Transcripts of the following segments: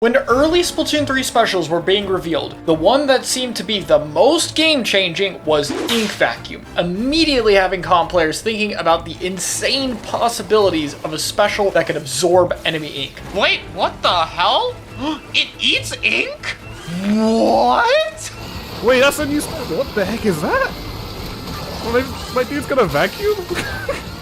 When early Splatoon 3 specials were being revealed, the one that seemed to be the most game-changing was Ink Vacuum, immediately having comm players thinking about the insane possibilities of a special that could absorb enemy ink. Wait, what the hell? It eats ink? What? Wait, that's a new special. What the heck is that? My dude's gonna vacuum?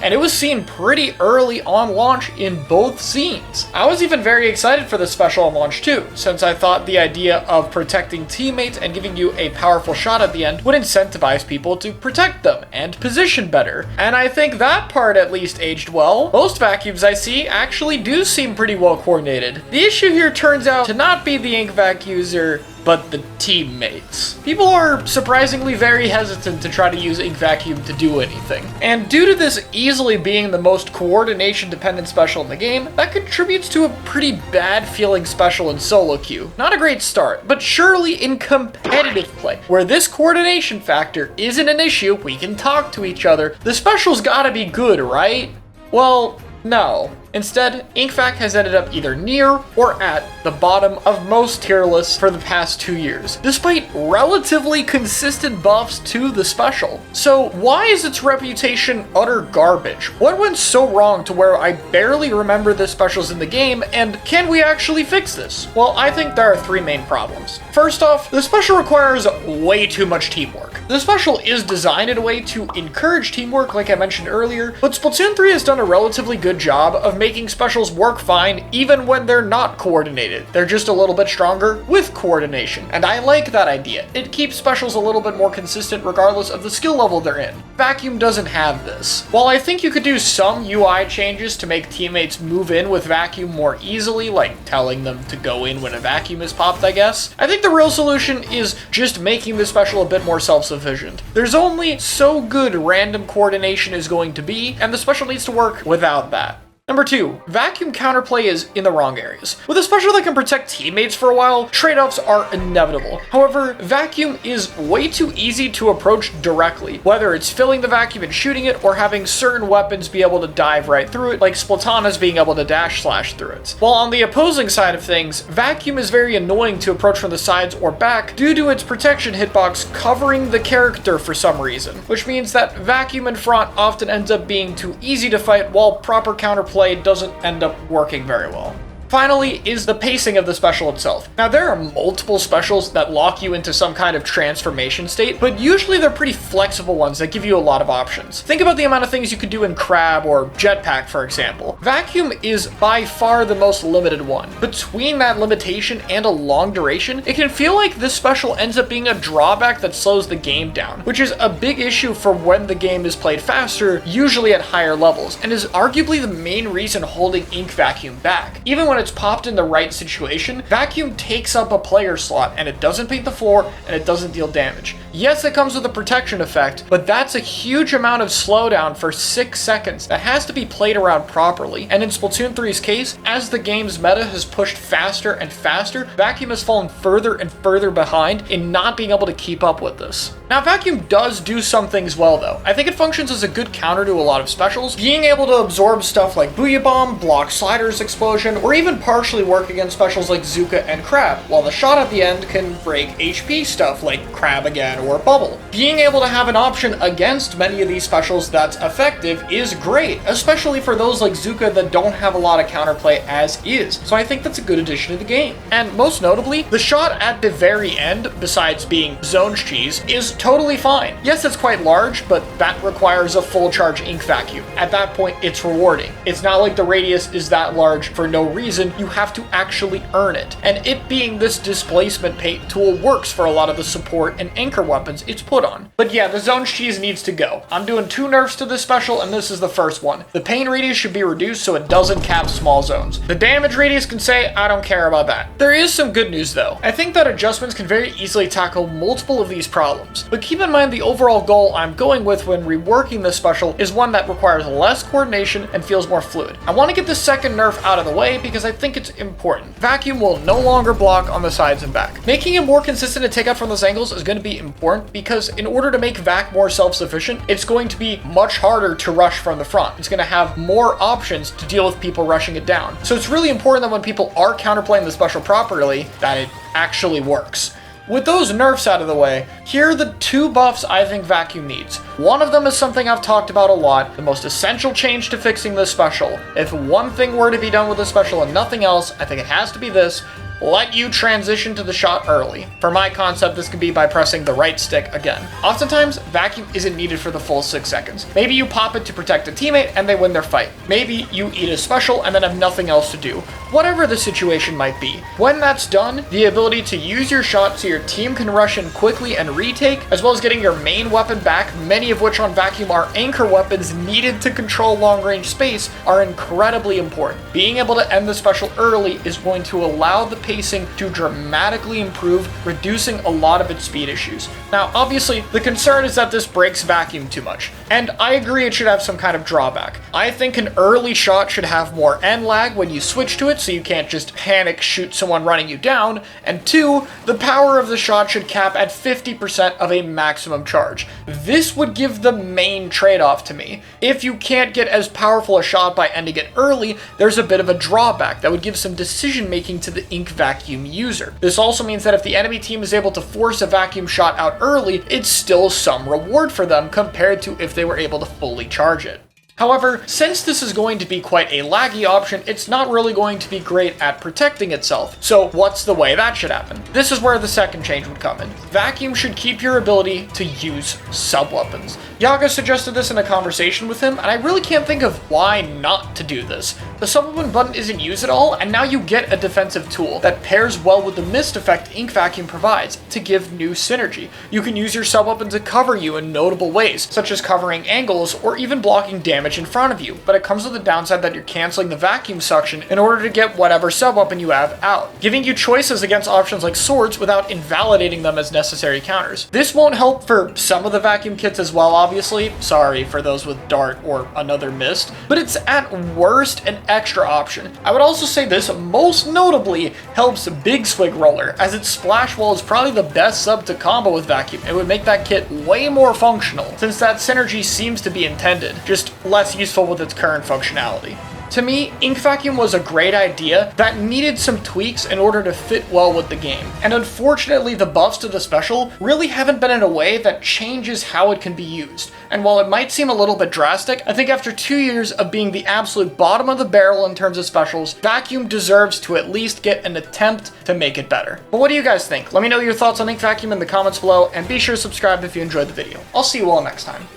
And it was seen pretty early on launch in both scenes. I was even very excited for this special on launch too, since I thought the idea of protecting teammates and giving you a powerful shot at the end would incentivize people to protect them and position better. And I think that part at least aged well. Most vacuums I see actually do seem pretty well coordinated. The issue here turns out to not be the ink vac user, but the teammates. People are surprisingly very hesitant to try to use Ink Vacuum to do anything. And due to this easily being the most coordination dependent special in the game, that contributes to a pretty bad feeling special in solo queue. Not a great start, but surely in competitive play, where this coordination factor isn't an issue, we can talk to each other, the special's gotta be good, right? Well, no. Instead, InkVac has ended up either near or at the bottom of most tier lists for the past 2 years, despite relatively consistent buffs to the special. So why is its reputation utter garbage? What went so wrong to where I barely remember the specials in the game, and can we actually fix this? Well, I think there are 3 main problems. First off, the special requires way too much teamwork. The special is designed in a way to encourage teamwork like I mentioned earlier, but Splatoon 3 has done a relatively good job of making specials work fine even when they're not coordinated. They're just a little bit stronger with coordination, and I like that idea. It keeps specials a little bit more consistent regardless of the skill level they're in. Vacuum doesn't have this. While I think you could do some UI changes to make teammates move in with Vacuum more easily, like telling them to go in when a vacuum is popped, I guess, I think the real solution is just making the special a bit more self-sufficient. There's only so good random coordination is going to be, and the special needs to work without that. Number 2, vacuum counterplay is in the wrong areas. With a special that can protect teammates for a while, trade-offs are inevitable. However, vacuum is way too easy to approach directly, whether it's filling the vacuum and shooting it or having certain weapons be able to dive right through it, like Splatana's being able to dash slash through it. While on the opposing side of things, vacuum is very annoying to approach from the sides or back due to its protection hitbox covering the character for some reason, which means that vacuum in front often ends up being too easy to fight while proper counterplay doesn't end up working very well. Finally is the pacing of the special itself. Now there are multiple specials that lock you into some kind of transformation state, but usually they're pretty flexible ones that give you a lot of options. Think about the amount of things you could do in Crab or Jetpack, for example. Vacuum is by far the most limited one. Between that limitation and a long duration, it can feel like this special ends up being a drawback that slows the game down, which is a big issue for when the game is played faster, usually at higher levels, and is arguably the main reason holding Ink Vacuum back. Even when it's popped in the right situation, Vacuum takes up a player slot and it doesn't paint the floor and it doesn't deal damage. Yes, it comes with a protection effect, but that's a huge amount of slowdown for 6 seconds that has to be played around properly. And in Splatoon 3's case, as the game's meta has pushed faster and faster, Vacuum has fallen further and further behind in not being able to keep up with this. Now, Vacuum does do some things well though. I think it functions as a good counter to a lot of specials, being able to absorb stuff like Booyah Bomb, block Slider's explosion, or even partially work against specials like Zuka and Crab, while the shot at the end can break HP stuff like Crab again or Bubble. Being able to have an option against many of these specials that's effective is great, especially for those like Zuka that don't have a lot of counterplay as is, so I think that's a good addition to the game. And most notably, the shot at the very end, besides being Zone's cheese, is totally fine. Yes, it's quite large, but that requires a full charge ink vacuum. At that point, it's rewarding. It's not like the radius is that large for no reason, you have to actually earn it. And it being this displacement paint tool works for a lot of the support and anchor weapons it's put on. But yeah, the Zone's cheese needs to go. I'm doing 2 nerfs to this special, and this is the first one. The pain radius should be reduced so it doesn't cap small zones. The damage radius can say, I don't care about that. There is some good news though. I think that adjustments can very easily tackle multiple of these problems. But keep in mind the overall goal I'm going with when reworking this special is one that requires less coordination and feels more fluid. I want to get the second nerf out of the way because I think it's important. Vacuum will no longer block on the sides and back. Making it more consistent to take out from those angles is going to be important because in order to make Vac more self-sufficient, it's going to be much harder to rush from the front. It's going to have more options to deal with people rushing it down. So it's really important that when people are counterplaying the special properly, that it actually works. With those nerfs out of the way, here are the 2 buffs I think Vacuum needs. One of them is something I've talked about a lot, the most essential change to fixing this special. If one thing were to be done with this special and nothing else, I think it has to be this: let you transition to the shot early. For my concept, this could be by pressing the right stick again. Oftentimes, Vacuum isn't needed for the full 6 seconds. Maybe you pop it to protect a teammate and they win their fight. Maybe you eat a special and then have nothing else to do. Whatever the situation might be. When that's done, the ability to use your shot so your team can rush in quickly and retake, as well as getting your main weapon back, many of which on Vacuum are anchor weapons needed to control long-range space, are incredibly important. Being able to end the special early is going to allow the pacing to dramatically improve, reducing a lot of its speed issues. Now, obviously, the concern is that this breaks Vacuum too much, and I agree it should have some kind of drawback. I think an early shot should have more end lag when you switch to it, so you can't just panic shoot someone running you down, and 2, the power of the shot should cap at 50% of a maximum charge. This would give the main trade-off to me. If you can't get as powerful a shot by ending it early, there's a bit of a drawback that would give some decision-making to the Ink Vacuum user. This also means that if the enemy team is able to force a Vacuum shot out early, it's still some reward for them compared to if they were able to fully charge it. However, since this is going to be quite a laggy option, it's not really going to be great at protecting itself. So what's the way that should happen? This is where the second change would come in. Vacuum should keep your ability to use sub-weapons. Yaga suggested this in a conversation with him, and I really can't think of why not to do this. The sub-weapon button isn't used at all, and now you get a defensive tool that pairs well with the mist effect Ink Vacuum provides to give new synergy. You can use your sub-weapon to cover you in notable ways, such as covering angles or even blocking damage in front of you, but it comes with the downside that you're canceling the vacuum suction in order to get whatever sub-weapon you have out, giving you choices against options like swords without invalidating them as necessary counters. This won't help for some of the vacuum kits as well, obviously. Sorry for those with dart or another mist, but it's at worst an extra option. I would also say this most notably helps Big Swig Roller, as its splash wall is probably the best sub to combo with vacuum. It would make that kit way more functional, since that synergy seems to be intended, just less useful with its current functionality. To me, Ink Vacuum was a great idea that needed some tweaks in order to fit well with the game, and unfortunately the buffs to the special really haven't been in a way that changes how it can be used. And while it might seem a little bit drastic, I think after 2 years of being the absolute bottom of the barrel in terms of specials, Vacuum deserves to at least get an attempt to make it better. But what do you guys think? Let me know your thoughts on Ink Vacuum in the comments below, and be sure to subscribe if you enjoyed the video. I'll see you all next time.